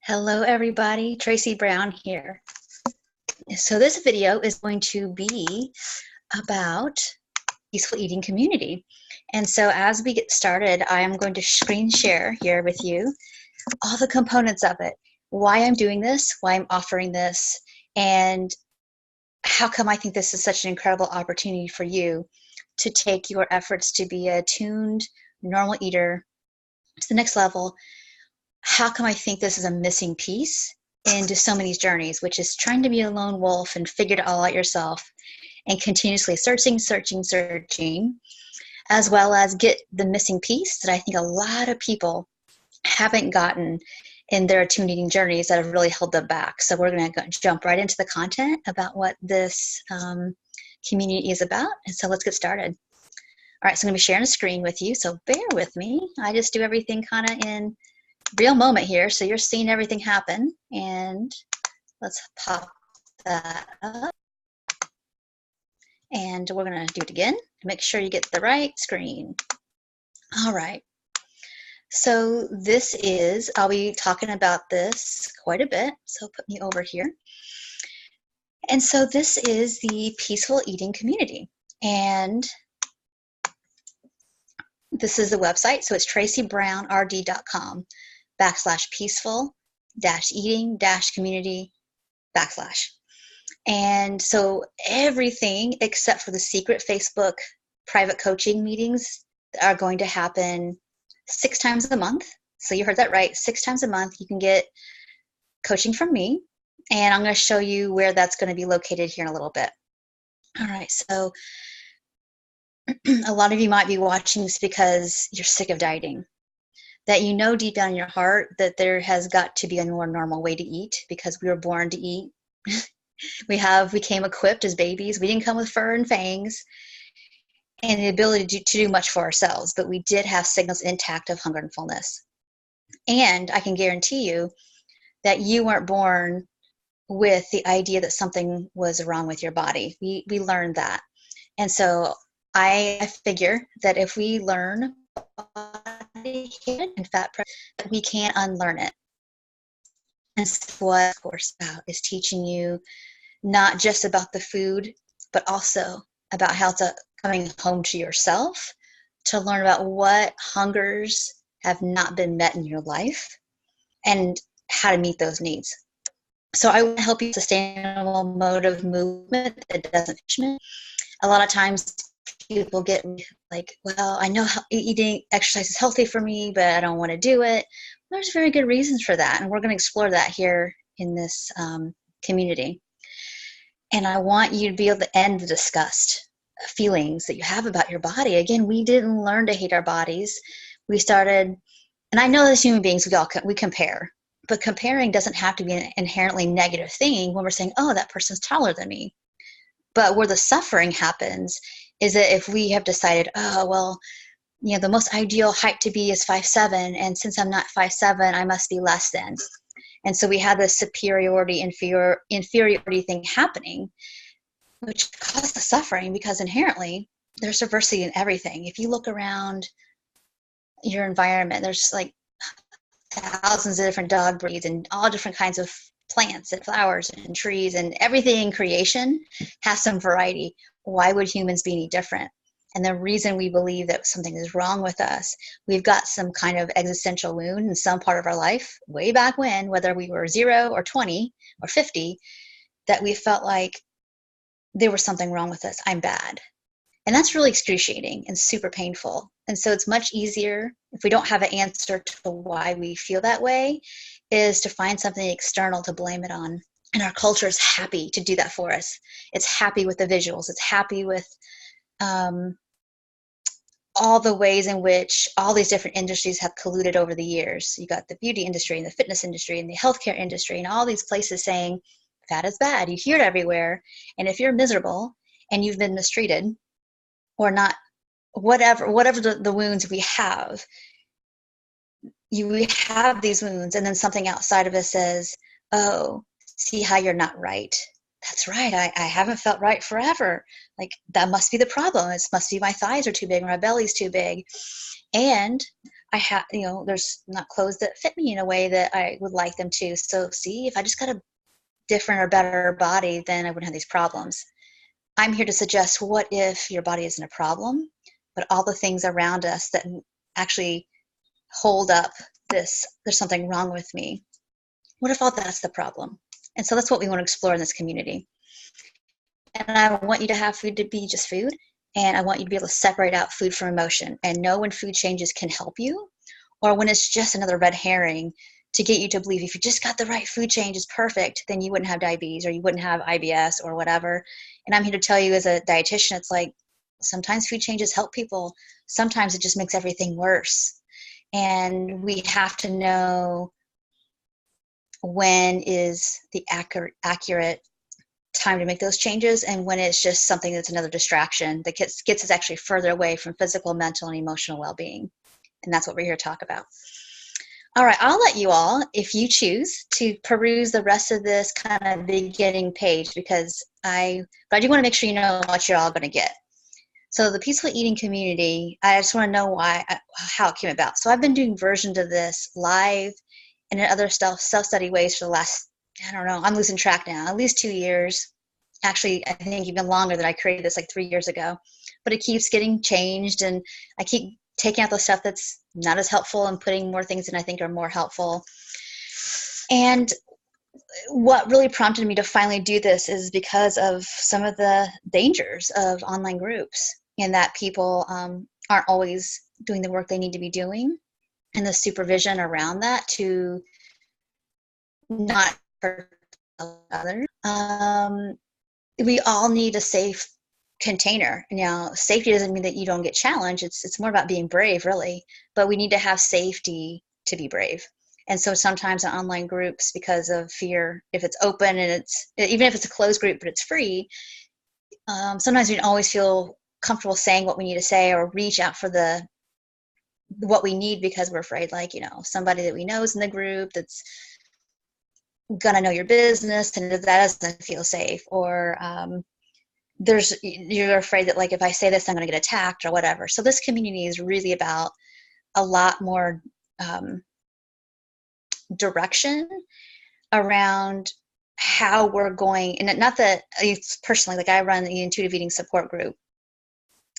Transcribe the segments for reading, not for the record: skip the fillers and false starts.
Hello everybody, Tracy Brown here. So this video is going to be about peaceful eating community. And so as we get started, I am going to screen share here with you all the components of it, why I'm doing this, why I'm offering this, and how come I think this is such an incredible opportunity for you to take your efforts to be a attuned, normal eater to the next level. How come I think this is a missing piece into so many journeys, which is trying to be a lone wolf and figure it all out yourself and continuously searching, as well as get the missing piece that I think a lot of people haven't gotten in their attuned eating journeys that have really held them back. So we're going to jump right into the content about what this community is about. And so let's get started. All right, so I'm going to be sharing a screen with you, so bear with me. I just do everything kind of in real moment here, so you're seeing everything happen, and let's pop that up, and we're going to do it again to make sure you get the right screen. All right, so this is, I'll be talking about this quite a bit, so put me over here. And so this is the peaceful eating community, and this is the website, so it's tracybrownrd.com/peaceful-eating-community/. And so everything except for the secret Facebook private coaching meetings are going to happen 6 times a month. So you heard that right, 6 times a month you can get coaching from me, and I'm going to show you where that's going to be located here in a little bit. All right, so a lot of you might be watching this because you're sick of dieting, that you know deep down in your heart that there has got to be a more normal way to eat because we were born to eat. We came equipped as babies. We didn't come with fur and fangs and the ability to do much for ourselves, but we did have signals intact of hunger and fullness. And I can guarantee you that you weren't born with the idea that something was wrong with your body. We learned that. And so I figure that if we learn body and fat pressure, that we can't unlearn it. And so what this course about is teaching you not just about the food, but also about how to coming home to yourself to learn about what hungers have not been met in your life and how to meet those needs. So I want to help you sustainable mode of movement that doesn't finish. A lot of times people get like, well, I know eating exercise is healthy for me, but I don't want to do it. There's very good reasons for that, and we're going to explore that here in this community. And I want you to be able to end the disgust feelings that you have about your body. Again, we didn't learn to hate our bodies. We started, and I know as human beings, we compare, but comparing doesn't have to be an inherently negative thing when we're saying, oh, that person's taller than me. But where the suffering happens is that if we have decided, oh, well, you know, the most ideal height to be is 5'7", and since I'm not 5'7", I must be less than. And so we have this superiority, inferiority thing happening, which causes the suffering because inherently there's diversity in everything. If you look around your environment, there's like thousands of different dog breeds and all different kinds of plants and flowers and trees, and everything in creation has some variety. Why would humans be any different? And the reason we believe that something is wrong with us, we've got some kind of existential wound in some part of our life, way back when, whether we were 0 or 20 or 50, that we felt like there was something wrong with us. I'm bad. And that's really excruciating and super painful. And so it's much easier, if we don't have an answer to why we feel that way, is to find something external to blame it on. And our culture is happy to do that for us. It's happy with the visuals. It's happy with all the ways in which all these different industries have colluded over the years. You got the beauty industry and the fitness industry and the healthcare industry and all these places saying fat is bad. You hear it everywhere. And if you're miserable and you've been mistreated or not, whatever the wounds we have, we have these wounds, and then something outside of us says, oh, see how you're not right. That's right. I haven't felt right forever. Like, that must be the problem. It must be my thighs are too big or my belly's too big. And there's not clothes that fit me in a way that I would like them to. So see, if I just got a different or better body, then I wouldn't have these problems. I'm here to suggest, what if your body isn't a problem, but all the things around us that actually hold up this, there's something wrong with me. What if all that's the problem? And so that's what we want to explore in this community. And I want you to have food to be just food. And I want you to be able to separate out food from emotion and know when food changes can help you, or when it's just another red herring to get you to believe if you just got the right food change is perfect, then you wouldn't have diabetes or you wouldn't have IBS or whatever. And I'm here to tell you, as a dietitian, it's like sometimes food changes help people. Sometimes it just makes everything worse. And we have to know when is the accurate time to make those changes, and when it's just something that's another distraction that gets us actually further away from physical, mental, and emotional well-being. And that's what we're here to talk about. All right, I'll let you all, if you choose, to peruse the rest of this kind of beginning page, but I do want to make sure you know what you're all going to get. So the Peaceful Eating community, I just want to know how it came about. So I've been doing versions of this live and in other self-study ways for the last, I don't know, I'm losing track now, at least 2 years. Actually, I think even longer than I created this, like 3 years ago. But it keeps getting changed, and I keep taking out the stuff that's not as helpful and putting more things in I think are more helpful. And what really prompted me to finally do this is because of some of the dangers of online groups, and that people aren't always doing the work they need to be doing, and the supervision around that to not hurt others. We all need a safe container. Now, safety doesn't mean that you don't get challenged. It's more about being brave, really. But we need to have safety to be brave. And so sometimes in online groups, because of fear, if it's open and even if it's a closed group but it's free, sometimes we don't always feel comfortable saying what we need to say or reach out for what we need, because we're afraid, somebody that we know is in the group that's gonna know your business, and if that doesn't feel safe, or you're afraid that if I say this, I'm gonna get attacked or whatever. So this community is really about a lot more direction around how we're going, and not that personally, I run the intuitive eating support group,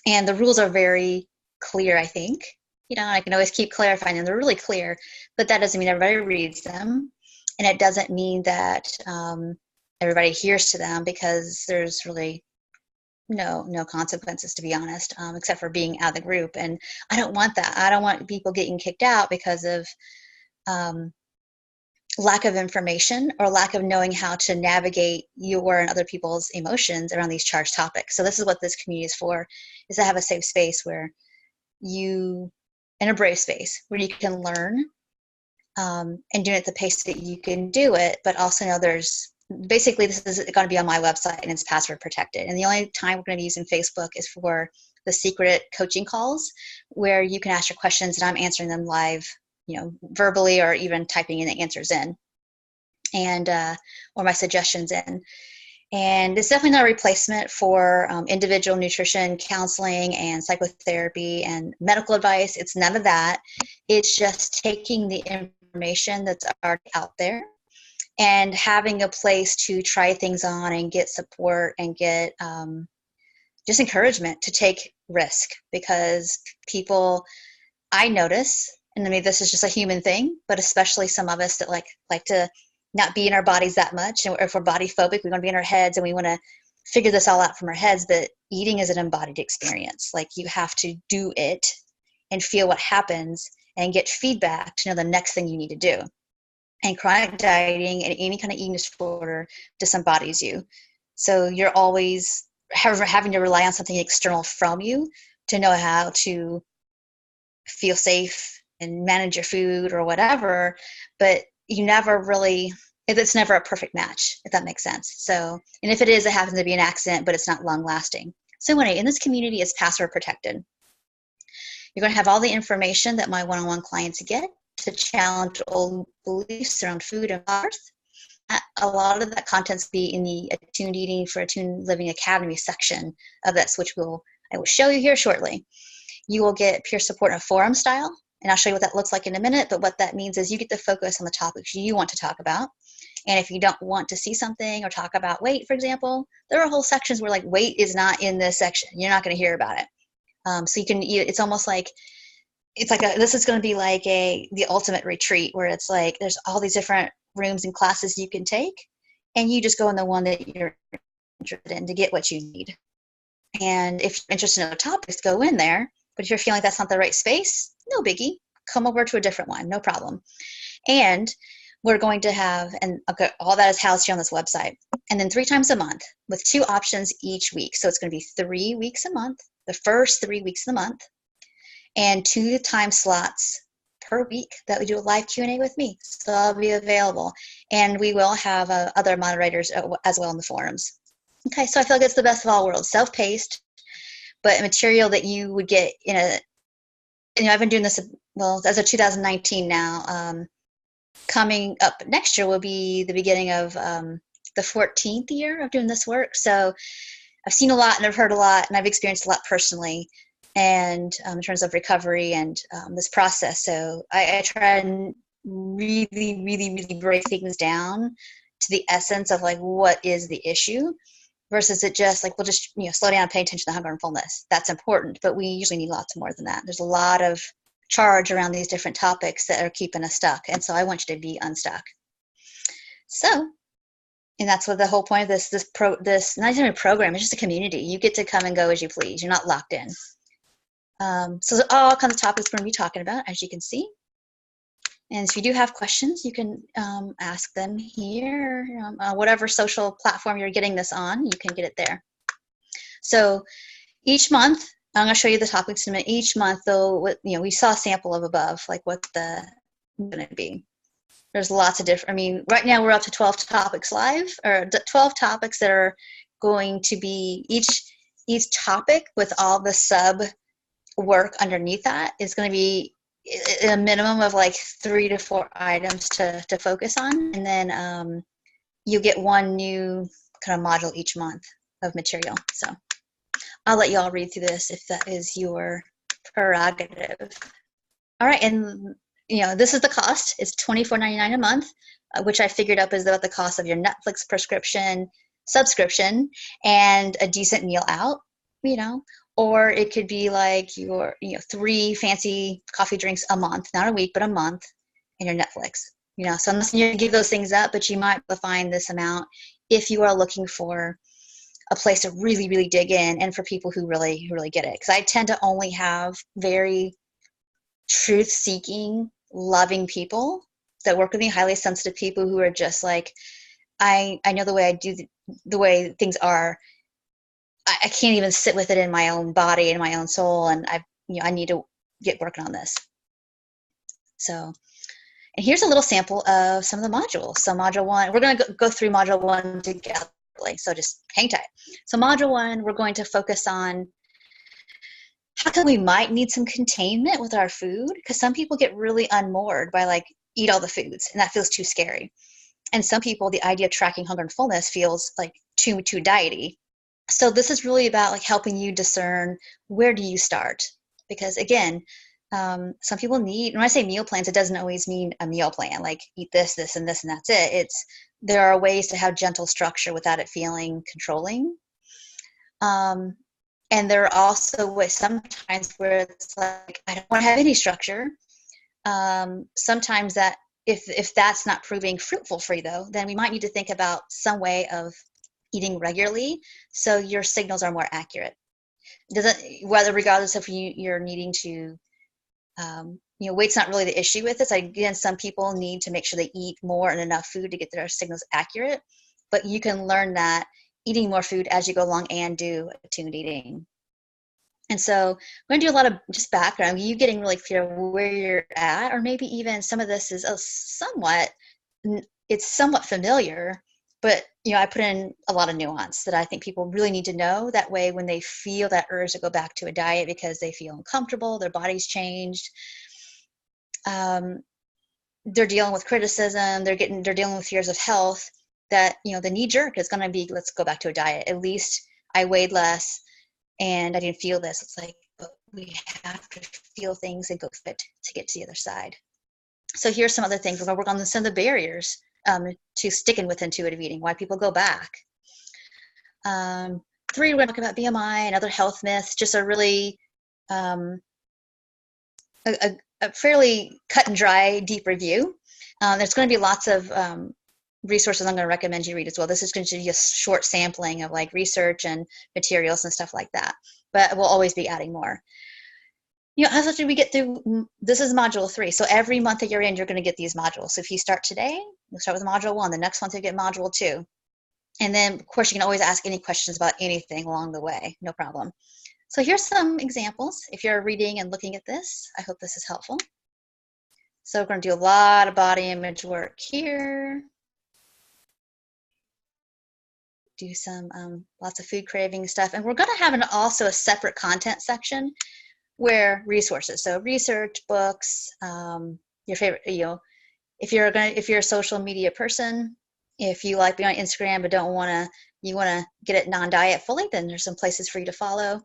and the rules are very clear, I think. I can always keep clarifying them. They're really clear, but that doesn't mean everybody reads them. And it doesn't mean that everybody adheres to them, because there's really no consequences, to be honest, except for being out of the group. And I don't want that. I don't want people getting kicked out because of lack of information or lack of knowing how to navigate your and other people's emotions around these charged topics. So this is what this community is for, is to have a safe space where in a brave space where you can learn, and do it at the pace that you can do it, but also know this is going to be on my website and it's password protected. And the only time we're going to be using Facebook is for the secret coaching calls, where you can ask your questions and I'm answering them live, verbally, or even typing in the answers in, and or my suggestions in. And it's definitely not a replacement for individual nutrition counseling and psychotherapy and medical advice. It's none of that. It's just taking the information that's already out there and having a place to try things on and get support and get just encouragement to take risk. Because people, I notice, and this is just a human thing, but especially some of us that like to not be in our bodies that much, and if we're body phobic, we want to be in our heads and we want to figure this all out from our heads. But eating is an embodied experience. You have to do it and feel what happens and get feedback to know the next thing you need to do. And chronic dieting and any kind of eating disorder disembodies you. So you're always having to rely on something external from you to know how to feel safe and manage your food or whatever. But it's never a perfect match, if that makes sense. So, and if it is, it happens to be an accident, but it's not long lasting. So anyway, in this community, it's password protected. You're going to have all the information that my one-on-one clients get to challenge old beliefs around food and birth. A lot of that content's be in the Attuned Eating for Attuned Living Academy section of this, which I will show you here shortly. You will get peer support in a forum style, And I'll show you what that looks like in a minute. But what that means is you get to focus on the topics you want to talk about. And if you don't want to see something or talk about weight, for example, there are whole sections where like weight is not in this section. You're not going to hear about it. So it's almost like, this is going to be like the ultimate retreat where it's like, there's all these different rooms and classes you can take, and you just go in the one that you're interested in to get what you need. And if you're interested in other topics, go in there. But if you're feeling that's not the right space, no biggie. Come over to a different one, no problem. And we're going to have, and okay, all that is housed here on this website. And then 3 times a month with 2 options each week. So it's going to be 3 weeks a month, the first 3 weeks of the month, and 2 time slots per week that we do a live Q&A with me. So I'll be available. And we will have other moderators as well in the forums. Okay, so I feel like it's the best of all worlds, self-paced, but material that you would get in I've been doing this, well, as of 2019 now. Coming up next year will be the beginning of the 14th year of doing this work. So I've seen a lot and I've heard a lot and I've experienced a lot personally, and in terms of recovery and this process. So I try and really, really, really break things down to the essence of like, what is the issue, versus it just like, we'll just, slow down and pay attention to hunger and fullness. That's important, but we usually need lots more than that. There's a lot of charge around these different topics that are keeping us stuck. And so I want you to be unstuck. So, and that's what the whole point of this not even a program, it's just a community. You get to come and go as you please. You're not locked in. So there's all kinds of topics we're going to be talking about, as you can see. And if you do have questions, you can ask them here, whatever social platform you're getting this on, you can get it there. So each month, I'm going to show you the topics in a minute. Each month, though, we saw a sample of above, like what the going to be. There's lots of different, right now we're up to 12 topics live, or 12 topics that are going to be, each topic with all the sub work underneath that is going to be a minimum of like 3 to 4 items to focus on. And then you get one new kind of module each month of material. So I'll let you all read through this if that is your prerogative. All right, and this is the cost. It's $24.99 a month, which I figured up is about the cost of your Netflix subscription and a decent meal out, or it could be like your 3 fancy coffee drinks a month, not a week, but a month, and your Netflix. So I'm not saying you're gonna give those things up, but you might find this amount if you are looking for a place to really, really dig in, and for people who really, really get it. Because I tend to only have very truth-seeking, loving people that work with me, highly sensitive people who are just like, I know the way I do the way things are. I can't even sit with it in my own body and my own soul, and I need to get working on this. So, and here's a little sample of some of the modules. So module 1, we're going to go through module 1 together. So just hang tight. So module 1, we're going to focus on how come we might need some containment with our food, because some people get really unmoored by like eat all the foods, and that feels too scary. And some people, the idea of tracking hunger and fullness feels like too diety. So this is really about like helping you discern, where do you start? Because again, some people need, when I say meal plans, it doesn't always mean a meal plan, like eat this, this, and this, and that's it. There are ways to have gentle structure without it feeling controlling. And there are also ways sometimes where it's like, I don't want to have any structure. Sometimes that if that's not proving fruitful for you though, then we might need to think about some way of eating regularly so your signals are more accurate. Regardless if you're needing to, weight's not really the issue with this. Again, some people need to make sure they eat more and enough food to get their signals accurate, but you can learn that eating more food as you go along and do attuned eating. And so we're going to do a lot of just background, you getting really clear where you're at, or maybe even some of this is somewhat familiar, but I put in a lot of nuance that I think people really need to know. That way, when they feel that urge to go back to a diet because they feel uncomfortable, their body's changed, they're dealing with criticism, they're dealing with fears of health, that the knee jerk is going to be, let's go back to a diet. At least I weighed less and I didn't feel this. It's like, but we have to feel things and go through it to get to the other side. So here's some other things. We're going to work on some of the barriers to sticking with intuitive eating, why people go back. 3, we're going to talk about BMI and other health myths, just a really a fairly cut and dry, deep review. There's going to be lots of resources I'm going to recommend you read as well. This is going to be a short sampling of like research and materials and stuff like that, but we'll always be adding more. As after we get through, this is module 3. So every month that you're in, you're going to get these modules. So if you start today, you'll start with module 1. The next month you get module 2. And then, of course, you can always ask any questions about anything along the way. No problem. So here's some examples. If you're reading and looking at this, I hope this is helpful. So we're going to do a lot of body image work here. Do some lots of food craving stuff. And we're going to have also a separate content section where resources. So research, books, your favorite, if you're a social media person, if you like being on Instagram but you want to get it non-diet fully, then there's some places for you to follow.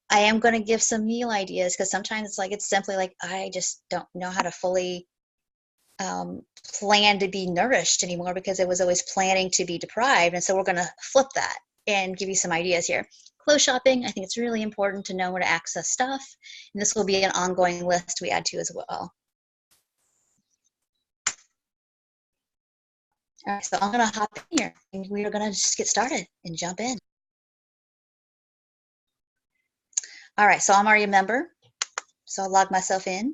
I am going to give some meal ideas because sometimes it's simply like I just don't know how to fully plan to be nourished anymore because I was always planning to be deprived. And so we're going to flip that and give you some ideas here. Clothes shopping, I think it's really important to know where to access stuff. And this will be an ongoing list we add to as well. All right, so I'm going to hop in here and we are going to just get started and jump in. All right, so I'm already a member, so I'll log myself in.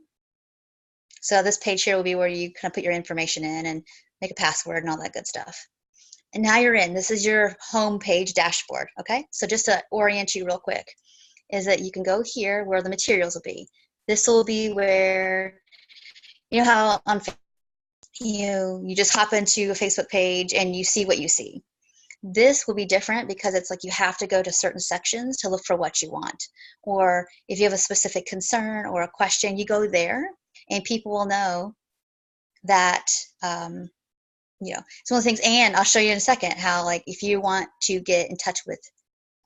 So this page here will be where you kind of put your information in and make a password and all that good stuff. And now you're in. This is your home page dashboard, okay? So just to orient you real quick, is that you can go here where the materials will be. This will be where, how on you just hop into a Facebook page and you see what you see. This will be different because it's like you have to go to certain sections to look for what you want. Or if you have a specific concern or a question, you go there and people will know that, it's one of the things. And I'll show you in a second how, like, if you want to get in touch with,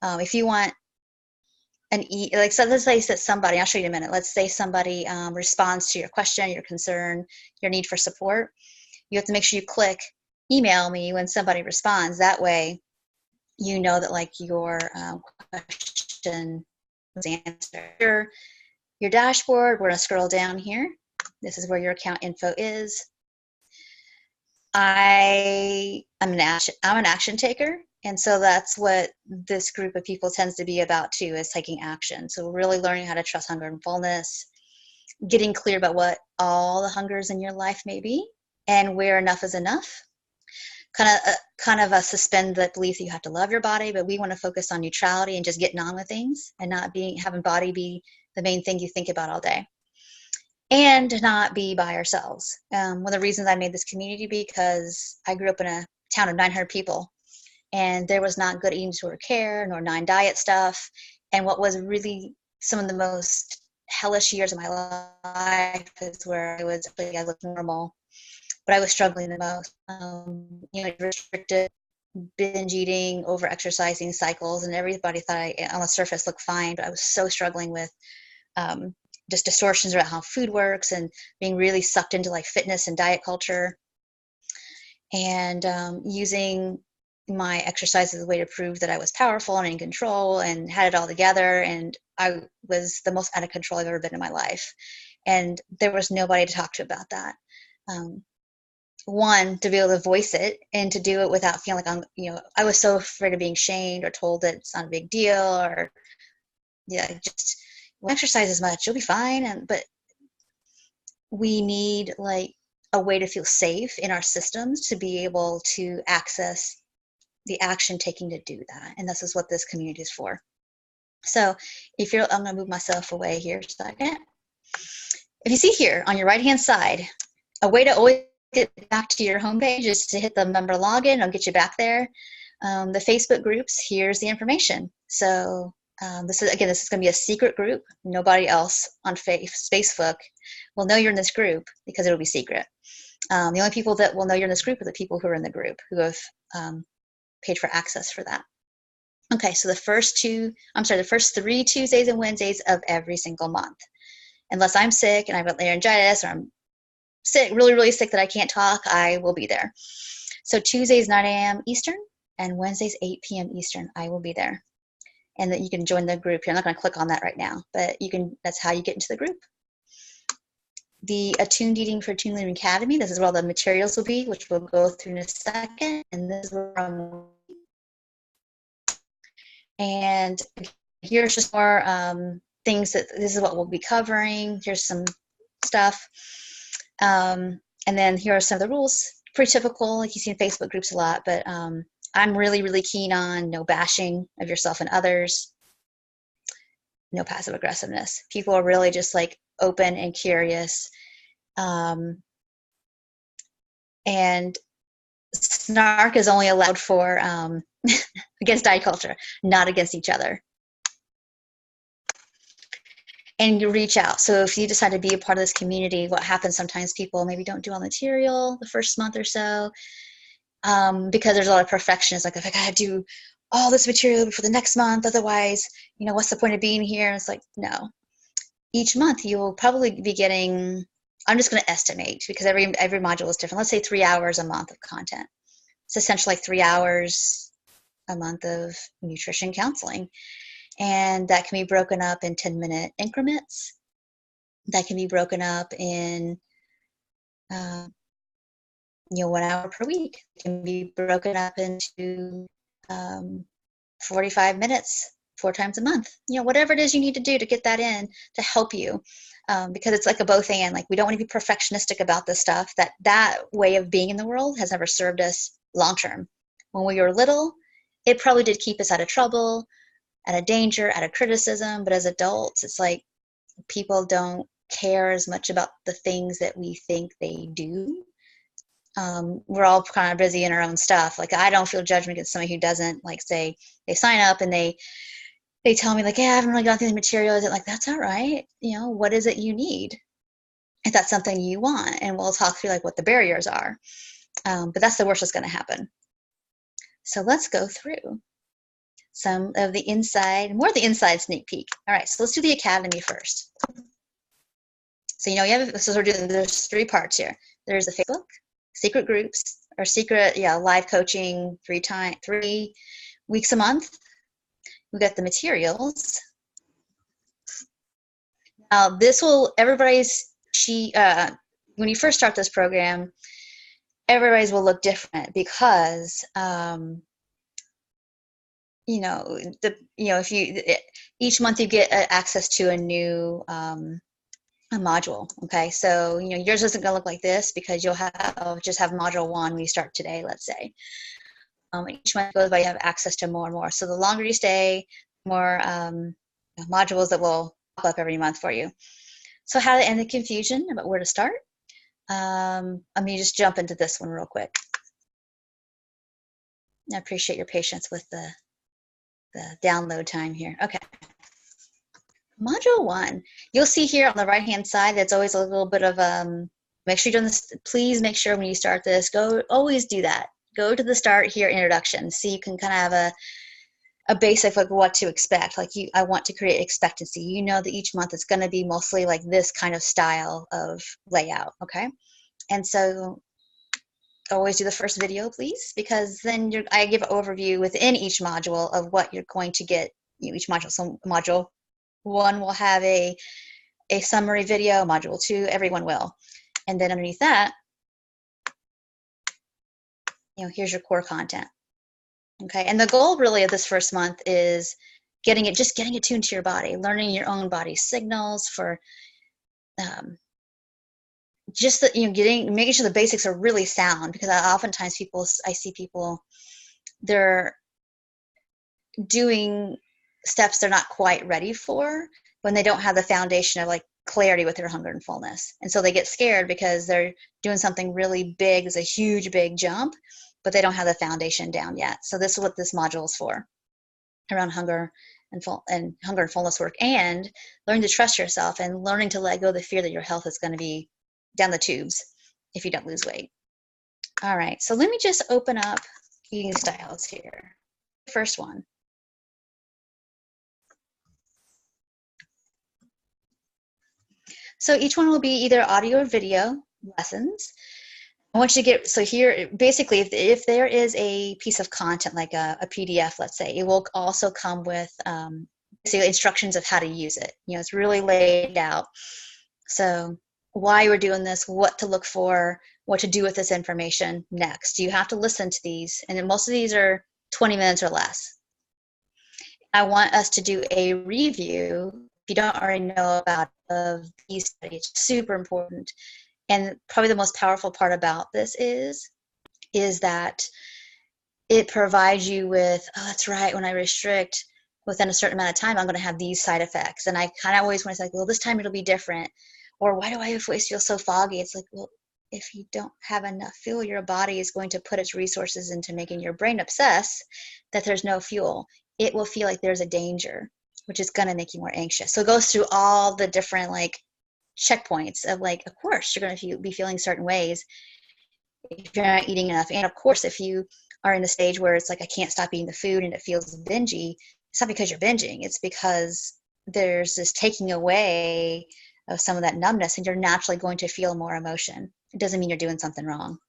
if you want so let's say that somebody, I'll show you in a minute. Let's say somebody responds to your question, your concern, your need for support. You have to make sure you click email me when somebody responds. That way, you know that like your question was answered. Your dashboard, we're going to scroll down here. This is where your account info is. I'm an action taker. And so that's what this group of people tends to be about too, is taking action. So really learning how to trust hunger and fullness, getting clear about what all the hungers in your life may be and where enough is enough. Kind of suspend the belief that you have to love your body, but we want to focus on neutrality and just getting on with things and not having body be the main thing you think about all day. And not be by ourselves. One of the reasons I made this community because I grew up in a town of 900 people. And there was not good eating disorder care nor non-diet stuff. And what was really some of the most hellish years of my life is where I looked normal, but I was struggling the most. Restricted binge eating, over exercising cycles, and everybody thought I, on the surface, looked fine, but I was so struggling with just distortions about how food works and being really sucked into like fitness and diet culture, and using my exercise as a way to prove that I was powerful and in control and had it all together. And I was the most out of control I've ever been in my life. And there was nobody to talk to about that. One, to be able to voice it and to do it without feeling like I was so afraid of being shamed or told that it's not a big deal, or just exercise as much, you'll be fine. But we need like a way to feel safe in our systems to be able to access the action taking to do that. And this is what this community is for. So I'm going to move myself away here a second. If you see here on your right-hand side, a way to always get back to your homepage is to hit the member login. I'll get you back there. The Facebook groups, here's the information. So this is going to be a secret group. Nobody else on Facebook will know you're in this group because it'll be secret. The only people that will know you're in this group are the people who are in the group, who have paid for access for that. Okay, so the first 3 Tuesdays and Wednesdays of every single month. Unless I'm sick and I've got laryngitis or I'm sick, really, really sick that I can't talk, I will be there. So Tuesdays 9 a.m. Eastern and Wednesdays 8 p.m. Eastern, I will be there. And that you can join the group here. I'm not going to click on that right now, but you can. That's how you get into the group. The Attuned Eating for Attuned Living Academy, this is where all the materials will be, which we'll go through in a second. And this is where and here's just more things that this is what we'll be covering. Here's some stuff. And then here are some of the rules. Pretty typical, like you see in Facebook groups a lot, but I'm really, really keen on no bashing of yourself and others, no passive aggressiveness. People are really just like open and curious. And snark is only allowed for against diet culture, not against each other. And you reach out. So if you decide to be a part of this community, what happens sometimes people maybe don't do all the material the first month or so because there's a lot of perfectionists. Like, if I gotta do all this material for the next month, otherwise, what's the point of being here? And it's like, no. Each month you will probably be getting, I'm just going to estimate because every module is different. Let's say 3 hours a month of content. It's essentially like 3 hours a month of nutrition counseling. And that can be broken up in 10-minute increments. That can be broken up in, 1 hour per week. It can be broken up into 45 minutes, 4 times a month. Whatever it is you need to do to get that in to help you. Because it's like a both and. Like, we don't want to be perfectionistic about this stuff. That way of being in the world has never served us long term. When we were little, it probably did keep us out of trouble, out of danger, out of criticism. But as adults, it's like people don't care as much about the things that we think they do. We're all kind of busy in our own stuff. Like, I don't feel judgment against somebody who doesn't, like, say they sign up and they tell me, like, hey, I haven't really gone through the material. Is it like, that's all right. What is it you need? If that's something you want, and we'll talk through like what the barriers are. But that's the worst that's going to happen. So let's go through some of the inside sneak peek. All right, so let's do the academy first. So there's 3 parts here. There's the Facebook, secret groups, or secret live coaching 3 weeks a month. We got the materials. Now this will when you first start this program, everybody's will look different because each month you get access to a new a module. Okay, so yours isn't going to look like this because you'll just have module 1 when you start today, let's say. Each month goes by, you have access to more and more. So the longer you stay, more modules that will pop up every month for you. So how to end the confusion about where to start. I'm going to just jump into this one real quick. I appreciate your patience with the download time here. Okay. Module 1. You'll see here on the right-hand side, that's always a little bit of, make sure you're doing this. Please make sure when you start this, always do that. Go to the start here, introduction. So you can kind of have a basic, like, what to expect. Like, I want to create expectancy. That each month it's going to be mostly like this kind of style of layout, okay? And so always do the first video, please, because then I give an overview within each module of what you're going to get, each module. So module 1 will have a summary video, module 2, everyone will. And then underneath that, here's your core content. Okay, and the goal really of this first month is getting attuned to your body, learning your own body signals for making sure the basics are really sound, because oftentimes I see people, they're doing steps they're not quite ready for when they don't have the foundation of like clarity with their hunger and fullness. And so they get scared because they're doing something really big, it's a huge, big jump, but they don't have the foundation down yet. So this is what this module is for, around hunger and fullness work, and learning to trust yourself and learning to let go of the fear that your health is going to be down the tubes if you don't lose weight. All right, so let me just open up eating styles here. First one, So each one will be either audio or video lessons. I want you to get, so here, basically, if there is a piece of content, like a PDF, let's say, it will also come with instructions of how to use it. It's really laid out. So why we're doing this, what to look for, what to do with this information next. You have to listen to these, and most of these are 20 minutes or less. I want us to do a review, if you don't already know about, of these studies. It's super important. And probably the most powerful part about this is that it provides you with, oh, that's right, when I restrict within a certain amount of time, I'm going to have these side effects. And I kind of always want to say, well, this time it'll be different. Or why do I always feel so foggy? It's like, well, if you don't have enough fuel, your body is going to put its resources into making your brain obsess that there's no fuel. It will feel like there's a danger, which is going to make you more anxious. So it goes through all the different checkpoints of of course you're going to be feeling certain ways if you're not eating enough. And of course, if you are in the stage where it's like, I can't stop eating the food and it feels bingey, it's not because you're binging. It's because there's this taking away of some of that numbness, and you're naturally going to feel more emotion. It doesn't mean you're doing something wrong.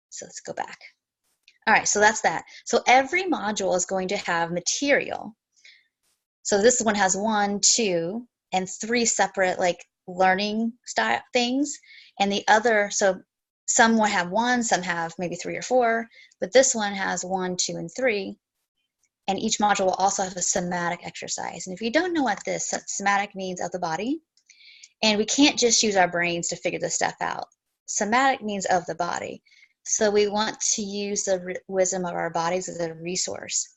So let's go back. All right, so that's that. So every module is going to have material. So this one has 1, 2, and 3 separate learning style things. And the other, so some will have 1, some have maybe 3 or 4, but this one has 1, 2, and 3. And each module will also have a somatic exercise. And if you don't know what this somatic means, of the body, and we can't just use our brains to figure this stuff out. Somatic means of the body. So we want to use the wisdom of our bodies as a resource.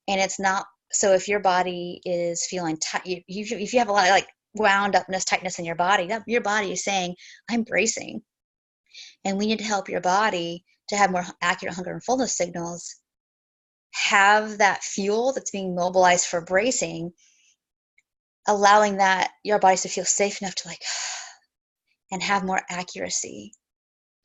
And it's not, so if your body is feeling tight, if you have a lot of wound upness, tightness in your body is saying, I'm bracing. And we need to help your body to have more accurate hunger and fullness signals, have that fuel that's being mobilized for bracing, allowing that your bodies to feel safe enough to and have more accuracy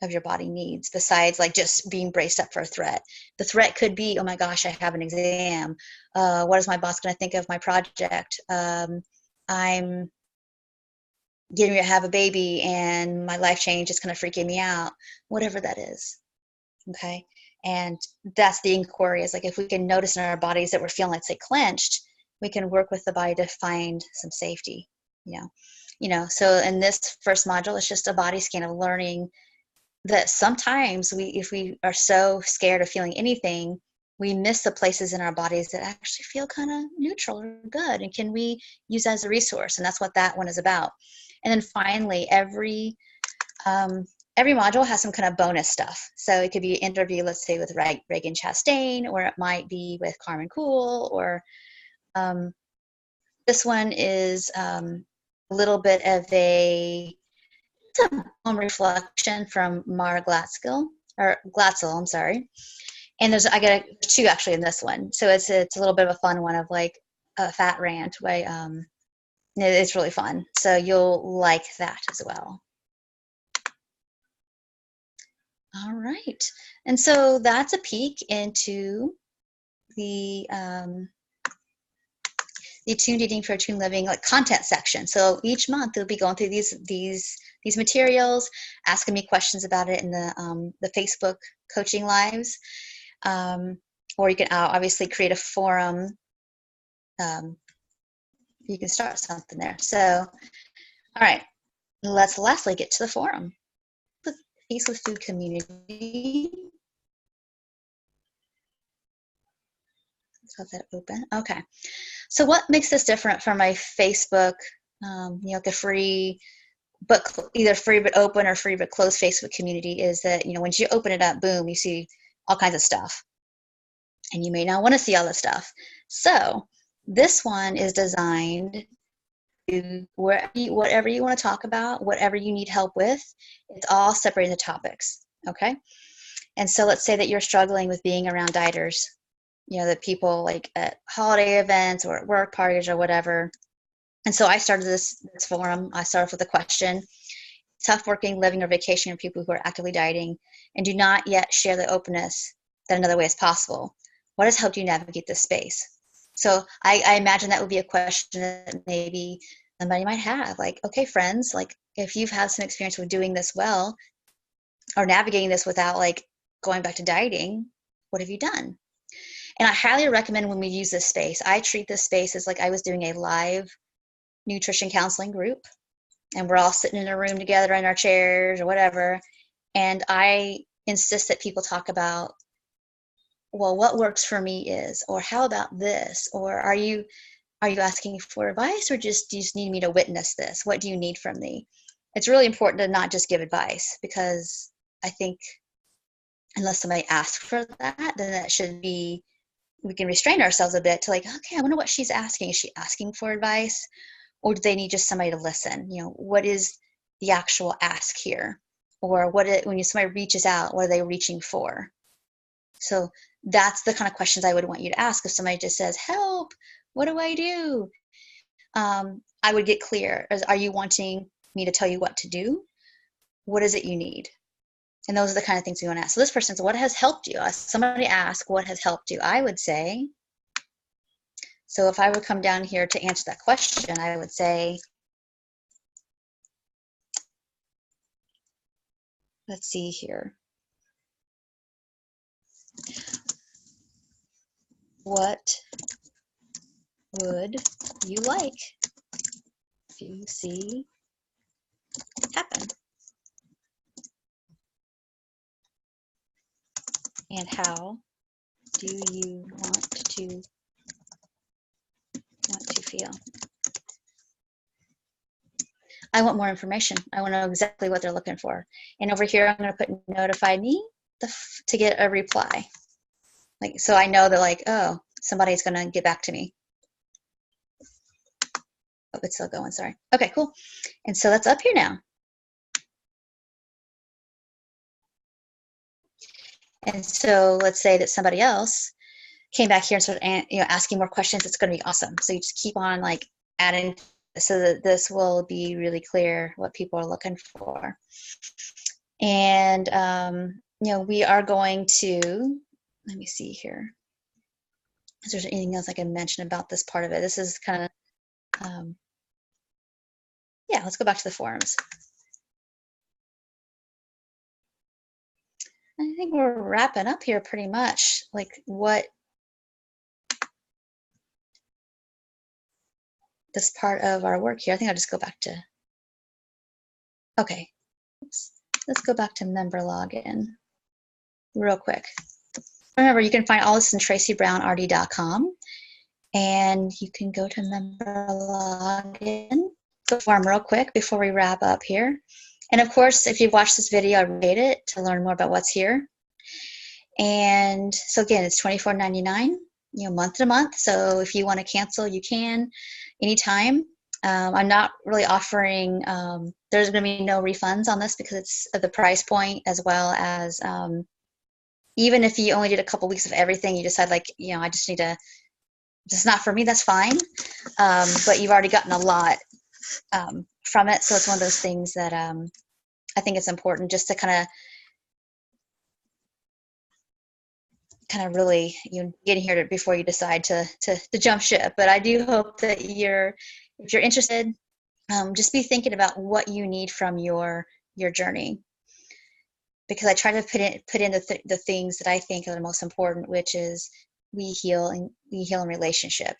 of your body needs, besides just being braced up for a threat. The threat could be, oh my gosh, I have an exam. What is my boss going to think of my project? I'm getting ready to have a baby and my life change is kind of freaking me out. Whatever that is. Okay. And that's the inquiry, is if we can notice in our bodies that we're feeling, let's say, clenched, we can work with the body to find some safety, So in this first module, it's just a body scan of learning that sometimes if we are so scared of feeling anything, we miss the places in our bodies that actually feel kind of neutral or good, and can we use that as a resource? And that's what that one is about. And then finally, every module has some kind of bonus stuff. So it could be an interview, let's say, with Reagan Chastain, or it might be with Carmen Cool, or this one is a little bit of a reflection from Mara Glatzel, I'm sorry. And I got 2 actually in this one. So it's a little bit of a fun one of a fat rant way. It's really fun. So you'll like that as well. All right. And so that's a peek into the Attuned Eating for Attuned Living content section. So each month we'll be going through these materials, asking me questions about it in the Facebook coaching lives, or you can obviously create a forum. You can start something there. So, all right, let's lastly get to the forum. The Peace with Food community. Let's have that open. Okay. So what makes this different from my Facebook, the free, but either free but open or free but closed Facebook community, is that, once you open it up, boom, you see all kinds of stuff. And you may not want to see all the stuff. So this one is designed to whatever you want to talk about, whatever you need help with, it's all separated into topics. Okay. And so let's say that you're struggling with being around dieters, that people at holiday events or at work parties or whatever. And so I started this forum. I started with a question: tough working, living, or vacation for people who are actively dieting and do not yet share the openness that another way is possible. What has helped you navigate this space? So I imagine that would be a question that maybe somebody might have. Like, okay, friends, like if you've had some experience with doing this well or navigating this without like going back to dieting, what have you done? And I highly recommend when we use this space, I treat this space as like I was doing a live nutrition counseling group, and we're all sitting in a room together in our chairs or whatever. And I insist that people talk about, well, what works for me is, or how about this? Or are you asking for advice, or just do you just need me to witness this? What do you need from me? It's really important to not just give advice, because I think unless somebody asks for that, then that should be, we can restrain ourselves a bit to like, okay, I wonder what she's asking. Is she asking for advice, or do they need just somebody to listen? You know, what is the actual ask here? Or when somebody reaches out, what are they reaching for? So that's the kind of questions I would want you to ask. If somebody just says, help, what do I do? I would get clear. Are you wanting me to tell you what to do? What is it you need? And those are the kind of things we want to ask. So this person says, what has helped you? Somebody asked, what has helped you? I would say, so if I would come down here to answer that question, I would say, let's see here. What would you like to see happen? And how do you want to feel? I want more information. I want to know exactly what they're looking for. And over here, I'm going to put notify me to get a reply. Like, so I know that like, oh, somebody's going to get back to me. Oh, it's still going, sorry. Okay, cool. And so that's up here now. And so let's say that somebody else came back here and started asking more questions. It's going to be awesome. So you just keep on like adding so that this will be really clear what people are looking for. And we are going to, let me see here. Is there anything else I can mention about this part of it? This is kind of, yeah, let's go back to the forums. I think we're wrapping up here pretty much. Like what this part of our work here. I think I'll just go back to, okay. Oops. Let's go back to member login real quick. Remember, you can find all this in tracybrownrd.com, and you can go to member login. Go form real quick before we wrap up here. And of course, if you've watched this video, I rate it to learn more about what's here. And so again, it's $24.99, month to month. So if you want to cancel, you can anytime. I'm not really offering, there's going to be no refunds on this because it's at the price point, as well as even if you only did a couple weeks of everything, you decide like, I just need to, this is not for me, that's fine. But you've already gotten a lot from it. So it's one of those things that I think it's important just to kind of really get here before you decide to jump ship. But I do hope that if you're interested, just be thinking about what you need from your journey, because I try to put in the things that I think are the most important, which is we heal in relationship.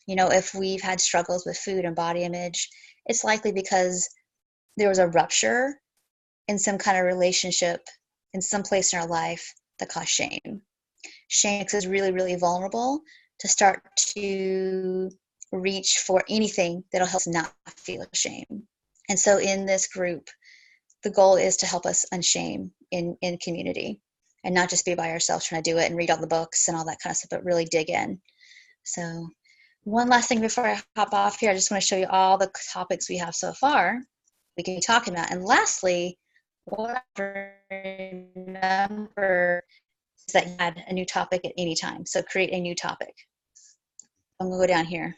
If we've had struggles with food and body image, it's likely because there was a rupture in some kind of relationship in some place in our life that caused shame. Shame makes us really, really vulnerable to start to reach for anything that'll help us not feel shame. And so in this group, the goal is to help us unshame in community, and not just be by ourselves trying to do it and read all the books and all that kind of stuff, but really dig in. So one last thing before I hop off here, I just want to show you all the topics we have so far we can be talking about. And lastly, what I remember is that you add a new topic at any time. So create a new topic. I'm going to go down here.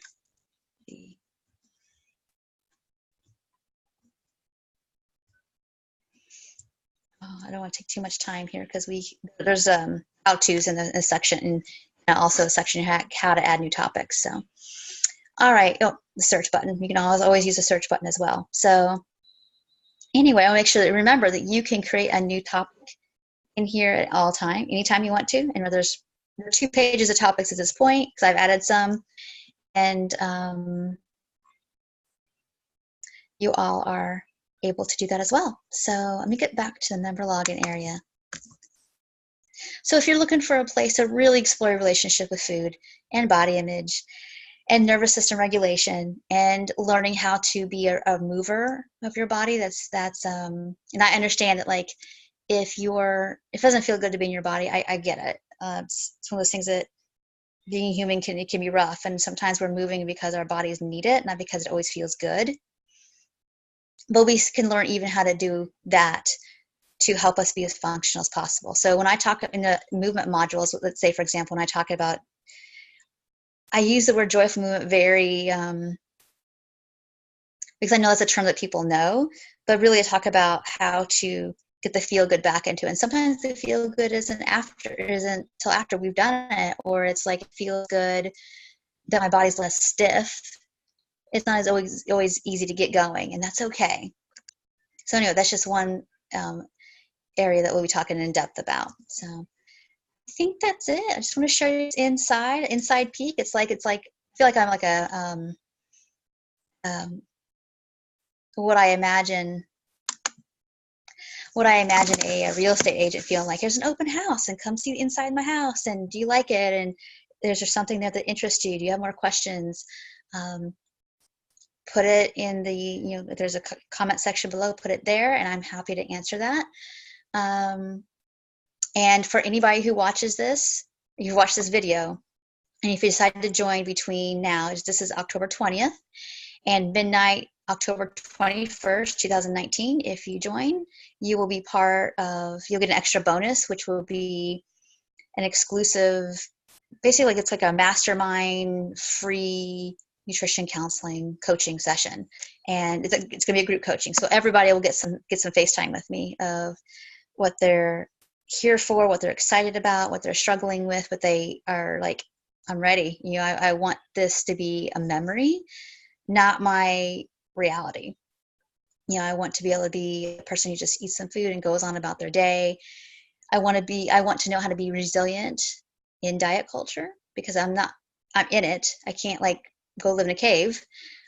Oh, I don't want to take too much time here because there's how-tos in the section, and also a section how to add new topics. So All right. Oh, the search button. You can always use the search button as well. So anyway, I'll make sure that remember that you can create a new topic in here at all time, anytime you want to. And there are 2 pages of topics at this point because I've added some, and you all are able to do that as well. So let me get back to the member login area. So if you're looking for a place to really explore your relationship with food and body image and nervous system regulation and learning how to be a mover of your body, and I understand that, like, if it doesn't feel good to be in your body, I get it. It's one of those things that being human can be rough, and sometimes we're moving because our bodies need it, not because it always feels good. But we can learn even how to do that to help us be as functional as possible. So when I talk in the movement modules, let's say, for example, when I talk about, I use the word joyful movement very, because I know that's a term that people know, but really I talk about how to get the feel good back into it. And sometimes the feel good isn't till after we've done it, or it's like it feels good that my body's less stiff. It's not as always easy to get going, and that's okay. So anyway, that's just one area that we'll be talking in depth about. So I think that's it. I just want to show you inside peek. It's like I feel like I'm like a what I imagine a real estate agent feeling like. There's an open house, and come see inside my house, and do you like it? And there's just something there that interests you. Do you have more questions? Put it in the, if there's a comment section below, put it there, and I'm happy to answer that. And for anybody who watches this, you watch this video, and if you decide to join between now, this is October 20th, and midnight, October 21st, 2019, if you join, you will be you'll get an extra bonus, which will be an exclusive, basically it's like a mastermind free nutrition counseling coaching session. And it's going to be a group coaching. So everybody will get some FaceTime with me of what they're here for, what they're excited about, what they're struggling with, what they are like, I'm ready. I want this to be a memory, not my reality. I want to be able to be a person who just eats some food and goes on about their day. I want to know how to be resilient in diet culture, because I'm in it. I can't like go live in a cave.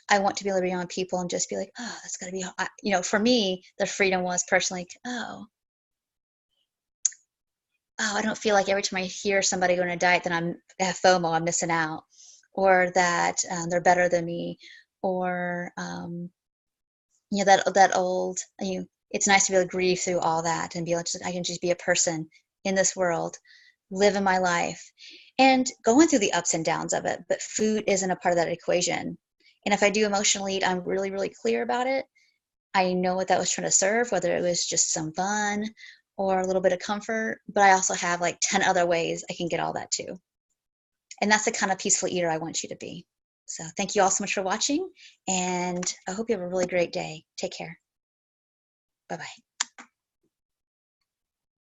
I want to be able to be around people and just be like, oh, that's got to be, for me, the freedom was personally, I don't feel like every time I hear somebody going on a diet that I have FOMO, I'm missing out, or that they're better than me, or that old, it's nice to be able to grieve through all that and be able to, I can just be a person in this world, living my life and going through the ups and downs of it. But food isn't a part of that equation. And if I do emotionally eat, I'm really, really clear about it. I know what that was trying to serve, whether it was just some fun or a little bit of comfort, but I also have like 10 other ways I can get all that too. And that's the kind of peaceful eater I want you to be. So thank you all so much for watching, and I hope you have a really great day. Take care. Bye-bye.